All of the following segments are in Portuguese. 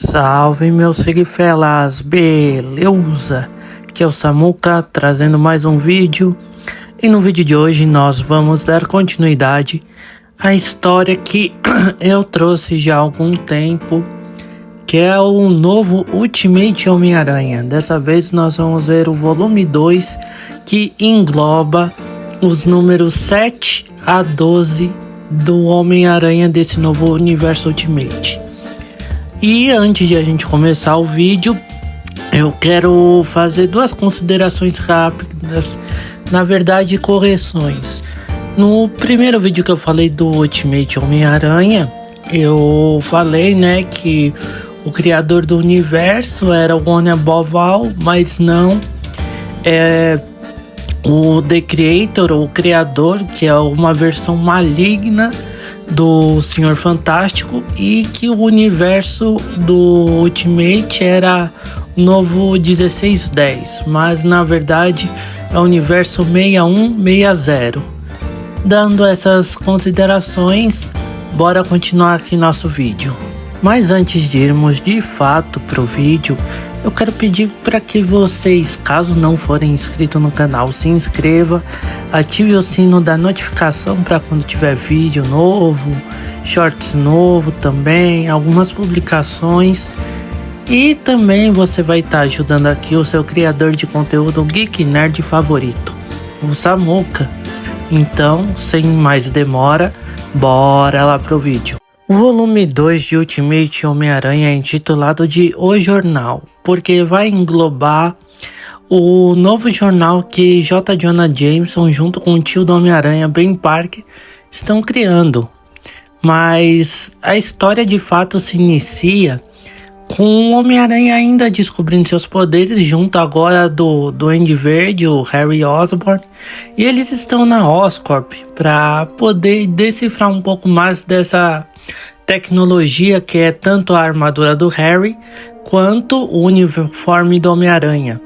Salve meus seguifelas, beleza? Aqui é o Samuca trazendo mais um vídeo. E no vídeo de hoje nós vamos dar continuidade à história que eu trouxe já há algum tempo, que é o novo Ultimate Homem-Aranha. Dessa vez nós vamos ver o volume 2, que engloba os números 7 a 12 do Homem-Aranha desse novo universo Ultimate. E antes de a gente começar o vídeo, eu quero fazer duas considerações rápidas, na verdade correções. No primeiro vídeo que eu falei do Ultimate Homem-Aranha, eu falei, que o criador do universo era o One Above All, mas não é o The Creator, ou o criador, que é uma versão maligna do Senhor Fantástico, e que o universo do Ultimate era o novo 1610, mas na verdade é o universo 6160. Dando essas considerações, bora continuar aqui nosso vídeo. Mas antes de irmos de fato pro vídeo, eu quero pedir para que vocês, caso não forem inscritos no canal, se inscreva, ative o sino da notificação para quando tiver vídeo novo, shorts novo também, algumas publicações. E também você vai estar ajudando aqui o seu criador de conteúdo Geek Nerd favorito, o Samuca. Então, sem mais demora, bora lá pro vídeo. O volume 2 de Ultimate Homem-Aranha é intitulado de O Jornal, porque vai englobar o novo jornal que J. Jonah Jameson, junto com o tio do Homem-Aranha, Ben Parker, estão criando. Mas a história de fato se inicia com o Homem-Aranha ainda descobrindo seus poderes, junto agora do Duende Verde, o Harry Osborn, e eles estão na Oscorp para poder decifrar um pouco mais dessa tecnologia que é tanto a armadura do Harry quanto o uniforme do Homem-Aranha.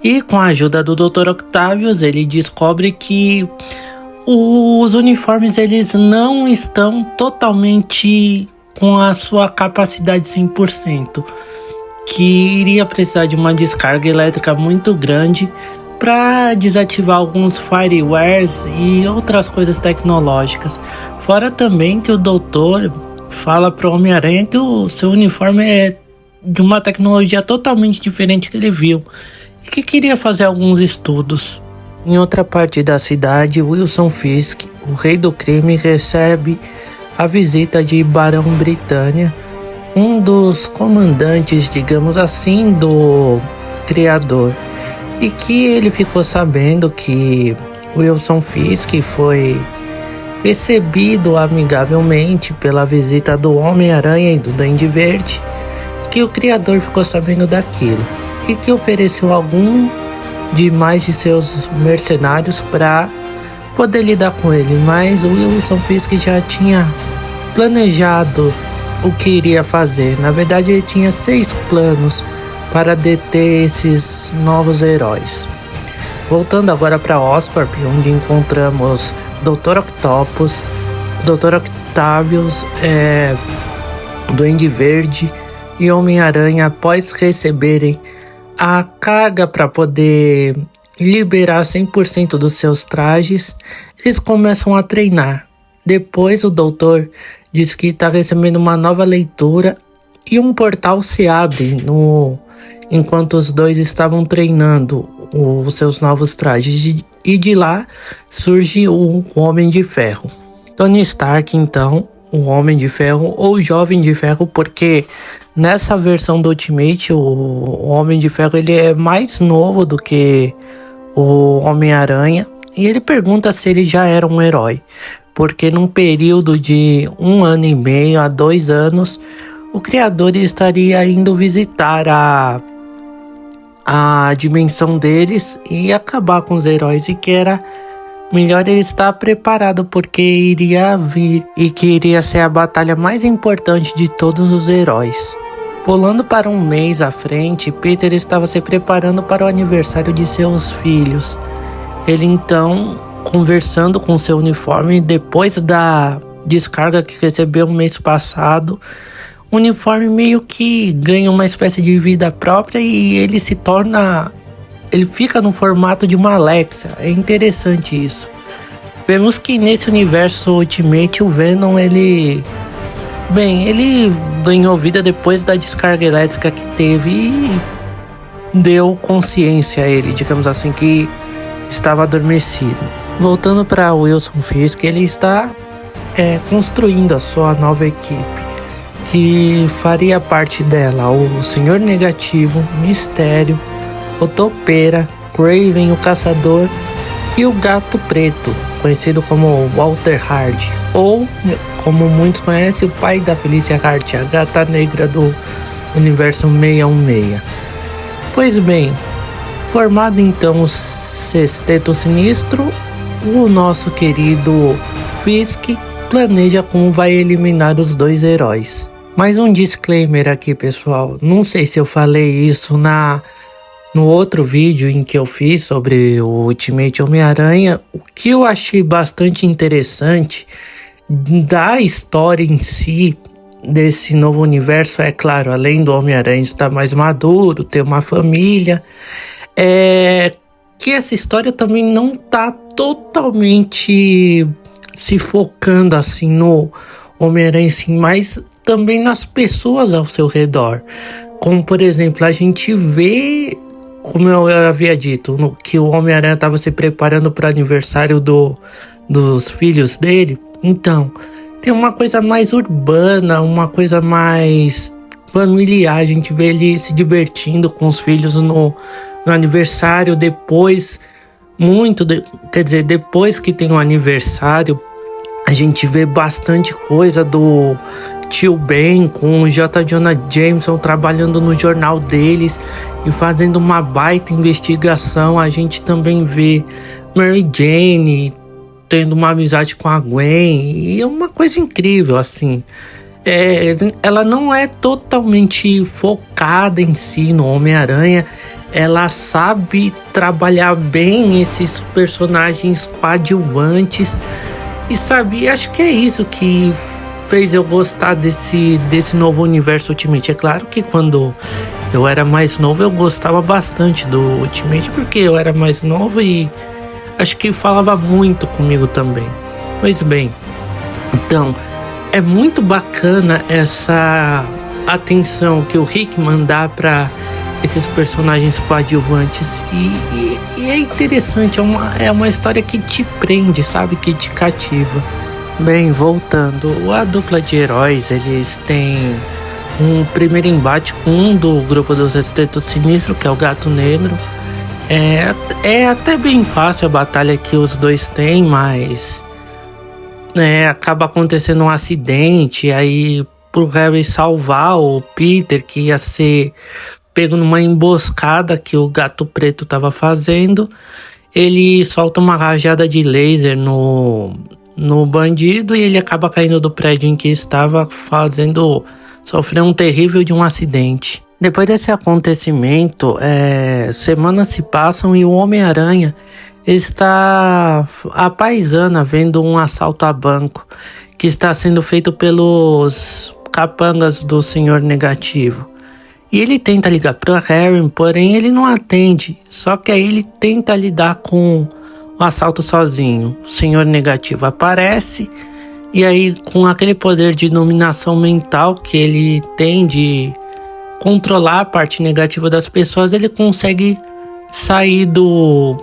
E com a ajuda do Dr. Octavius, ele descobre que os uniformes eles não estão totalmente com a sua capacidade 100%, que iria precisar de uma descarga elétrica muito grande para desativar alguns firewares e outras coisas tecnológicas. Fora também que o doutor fala pro Homem-Aranha que o seu uniforme é de uma tecnologia totalmente diferente que ele viu e que queria fazer alguns estudos. Em outra parte da cidade, Wilson Fisk, o rei do crime, recebe a visita de Barão Britânia, um dos comandantes, digamos assim, do criador, e que ele ficou sabendo que Wilson Fisk foi recebido amigavelmente pela visita do Homem-Aranha e do Duende Verde, e que o criador ficou sabendo daquilo e que ofereceu algum de mais de seus mercenários para poder lidar com ele, mas o Wilson Fisk já tinha planejado o que iria fazer. Na verdade, ele tinha 6 planos para deter esses novos heróis. Voltando agora para Oscorp, onde encontramos Dr. Octopus, Dr. Octavius, Duende Verde e Homem-Aranha, após receberem a carga para poder liberar 100% dos seus trajes, eles começam a treinar. Depois o doutor diz que está recebendo uma nova leitura e um portal se abre enquanto os dois estavam treinando os seus novos trajes, e de lá surge o Homem de Ferro. Tony Stark, então, o Homem de Ferro, ou Jovem de Ferro, porque nessa versão do Ultimate o Homem de Ferro ele é mais novo do que o Homem-Aranha, e ele pergunta se ele já era um herói, porque num período de 1 ano e meio a 2 anos, o criador estaria indo visitar a dimensão deles e acabar com os heróis, e que era melhor ele estar preparado, porque iria vir e que iria ser a batalha mais importante de todos os heróis. Pulando para um mês à frente, Peter estava se preparando para o aniversário de seus filhos. Ele então, conversando com seu uniforme, depois da descarga que recebeu no mês passado, o uniforme meio que ganha uma espécie de vida própria e ele se torna... Ele fica no formato de uma Alexa. É interessante isso. Vemos que nesse universo Ultimate o Venom, ele ganhou vida depois da descarga elétrica que teve e deu consciência a ele, digamos assim, que estava adormecido. Voltando para Wilson Fisk, ele está construindo a sua nova equipe, que faria parte dela o Senhor Negativo, Mistério, o Topeira, Kraven, o Caçador e o Gato Preto, conhecido como Walter Hardy, ou, como muitos conhecem, o pai da Felicia Hardy, a Gata Negra do universo 616. Pois bem, formado então o Sexteto Sinistro, o nosso querido Fisk planeja como vai eliminar os dois heróis. Mais um disclaimer aqui, pessoal, não sei se eu falei isso no outro vídeo em que eu fiz sobre o Ultimate Homem-Aranha. O que eu achei bastante interessante da história em si desse novo universo, é claro, além do Homem-Aranha estar mais maduro, ter uma família, que essa história também não tá totalmente se focando assim no Homem-Aranha, sim, mas também nas pessoas ao seu redor. Como, por exemplo, a gente vê, como eu havia dito, que o Homem-Aranha estava se preparando para o aniversário dos filhos dele. Então, tem uma coisa mais urbana, uma coisa mais familiar. A gente vê ele se divertindo com os filhos no aniversário. Depois, depois que tem o aniversário, a gente vê bastante coisa do Tio Ben com o J. Jonah Jameson trabalhando no jornal deles e fazendo uma baita investigação. A gente também vê Mary Jane tendo uma amizade com a Gwen, e é uma coisa incrível, assim. Ela não é totalmente focada em si no Homem-Aranha, ela sabe trabalhar bem esses personagens coadjuvantes e acho que é isso que fez eu gostar desse novo universo Ultimate. É claro que quando eu era mais novo eu gostava bastante do Ultimate, porque eu era mais novo e acho que falava muito comigo também. Pois bem, então é muito bacana essa atenção que o Hickman dá para esses personagens coadjuvantes e é interessante, é uma história que te prende, sabe, que te cativa. Bem, voltando, a dupla de heróis, eles têm um primeiro embate com um do grupo do Sexteto Sinistro, que é o Gato Negro. É até bem fácil a batalha que os dois têm, mas acaba acontecendo um acidente, aí pro Harry salvar o Peter, que ia ser pego numa emboscada que o Gato Preto estava fazendo, ele solta uma rajada de laser no bandido e ele acaba caindo do prédio em que estava, sofrendo um terrível de um acidente. Depois desse acontecimento, semanas se passam e o Homem-Aranha está à paisana vendo um assalto a banco que está sendo feito pelos capangas do Senhor Negativo. E ele tenta ligar para Harry, porém ele não atende. Só que aí ele tenta lidar com o assalto sozinho. O Senhor Negativo aparece e aí, com aquele poder de dominação mental que ele tem de controlar a parte negativa das pessoas, ele consegue sair do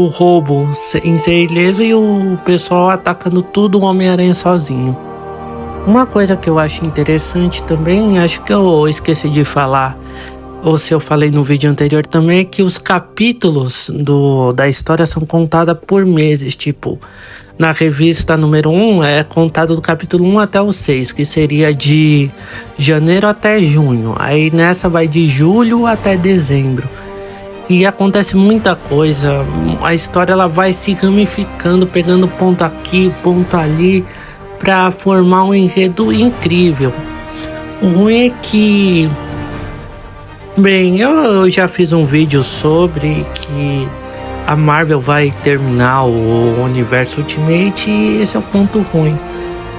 roubo em ser ileso e o pessoal atacando tudo, o Homem-Aranha sozinho. Uma coisa que eu acho interessante também, acho que eu esqueci de falar, ou se eu falei no vídeo anterior também, é que os capítulos da história são contados por meses. Tipo, na revista número 1 é contado do capítulo 1 até o 6, que seria de janeiro até junho. Aí nessa vai de julho até dezembro. E acontece muita coisa, a história ela vai se ramificando, pegando ponto aqui, ponto ali, para formar um enredo incrível. O ruim é que, bem, eu já fiz um vídeo sobre que a Marvel vai terminar o universo Ultimate e esse é o ponto ruim.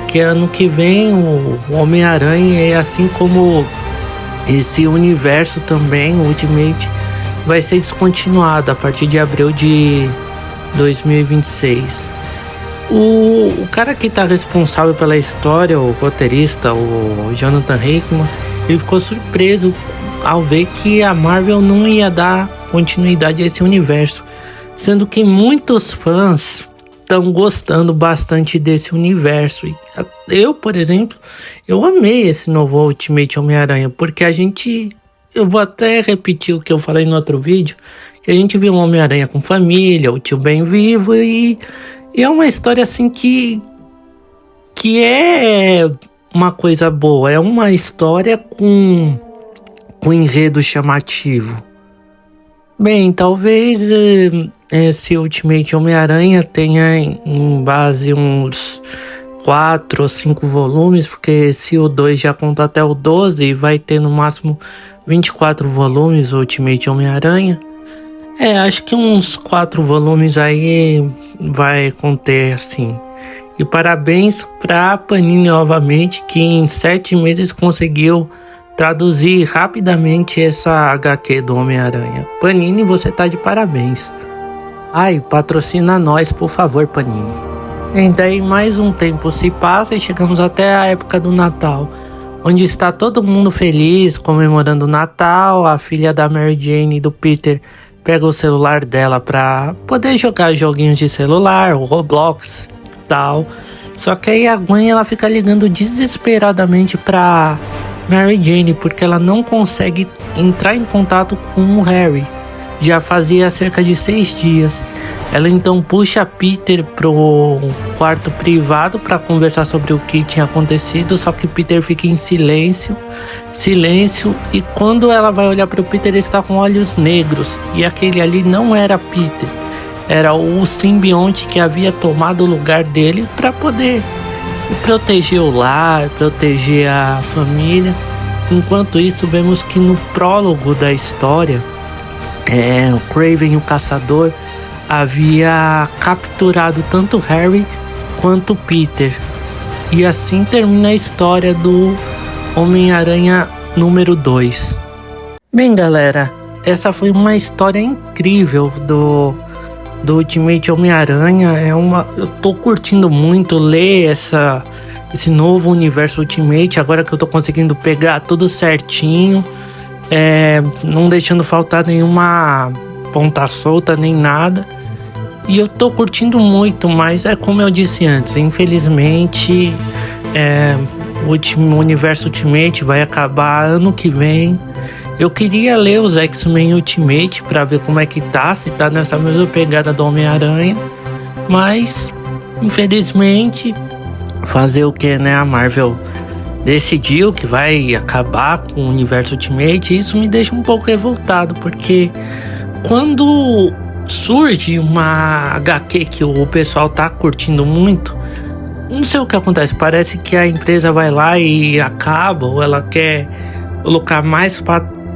porque ano que vem o Homem-Aranha, é assim como esse universo também, o Ultimate, vai ser descontinuado a partir de abril de 2026. O cara que tá responsável pela história, o roteirista, o Jonathan Hickman, ele ficou surpreso ao ver que a Marvel não ia dar continuidade a esse universo, sendo que muitos fãs estão gostando bastante desse universo. Eu, por exemplo, eu amei esse novo Ultimate Homem-Aranha, porque eu vou até repetir o que eu falei no outro vídeo, que a gente viu um Homem-Aranha com família, o tio Ben vivo, e é uma história assim que é uma coisa boa, é uma história com enredo chamativo. Bem, talvez esse Ultimate Homem-Aranha tenha em base uns 4 ou 5 volumes, porque se o 2 já conta até o 12, vai ter no máximo 24 volumes o Ultimate Homem-Aranha. Acho que uns 4 volumes aí vai conter, assim. E parabéns pra Panini novamente, que em 7 meses conseguiu traduzir rapidamente essa HQ do Homem-Aranha. Panini, você tá de parabéns. Ai, patrocina nós, por favor, Panini. E daí mais um tempo se passa e chegamos até a época do Natal, onde está todo mundo feliz, comemorando o Natal. A filha da Mary Jane e do Peter pega o celular dela pra poder jogar joguinhos de celular, o Roblox e tal. Só que aí a Gwen, ela fica ligando desesperadamente pra Mary Jane, porque ela não consegue entrar em contato com o Harry. Já fazia cerca de 6 dias. Ela então puxa Peter pro quarto privado para conversar sobre o que tinha acontecido, só que Peter fica em silêncio, e quando ela vai olhar para o Peter, ele está com olhos negros, e aquele ali não era Peter, era o simbionte que havia tomado o lugar dele para poder proteger o lar, proteger a família. Enquanto isso, vemos que no prólogo da história, o Kraven, o caçador, havia capturado tanto Harry quanto Peter. E assim termina a história do Homem-Aranha número 2. Bem, galera, essa foi uma história incrível do Ultimate Homem-Aranha. Eu tô curtindo muito ler esse novo universo Ultimate, agora que eu tô conseguindo pegar tudo certinho, não deixando faltar nenhuma ponta solta nem nada. E eu tô curtindo muito, mas como eu disse antes, infelizmente o universo Ultimate vai acabar ano que vem. Eu queria ler os X-Men Ultimate pra ver como é que tá, se tá nessa mesma pegada do Homem-Aranha, mas infelizmente fazer o que, né? A Marvel decidiu que vai acabar com o universo Ultimate, e isso me deixa um pouco revoltado, porque quando surge uma HQ que o pessoal tá curtindo muito, não sei o que acontece, parece que a empresa vai lá e acaba, ou ela quer colocar mais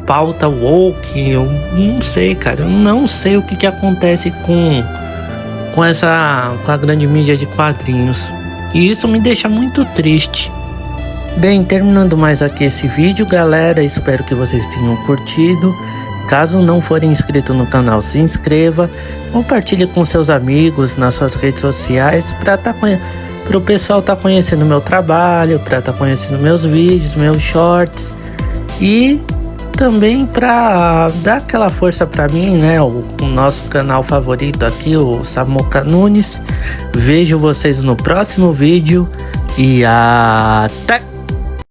pauta woke. Eu não sei, cara, eu não sei o que acontece com a grande mídia de quadrinhos, e isso me deixa muito triste. Bem, terminando mais aqui esse vídeo, galera, espero que vocês tenham curtido. Caso não for inscrito no canal, se inscreva, compartilhe com seus amigos nas suas redes sociais para o pessoal estar conhecendo meu trabalho, para estar conhecendo meus vídeos, meus shorts, e também para dar aquela força para mim, né? O nosso canal favorito aqui, o Samuca Nunes. Vejo vocês no próximo vídeo e até!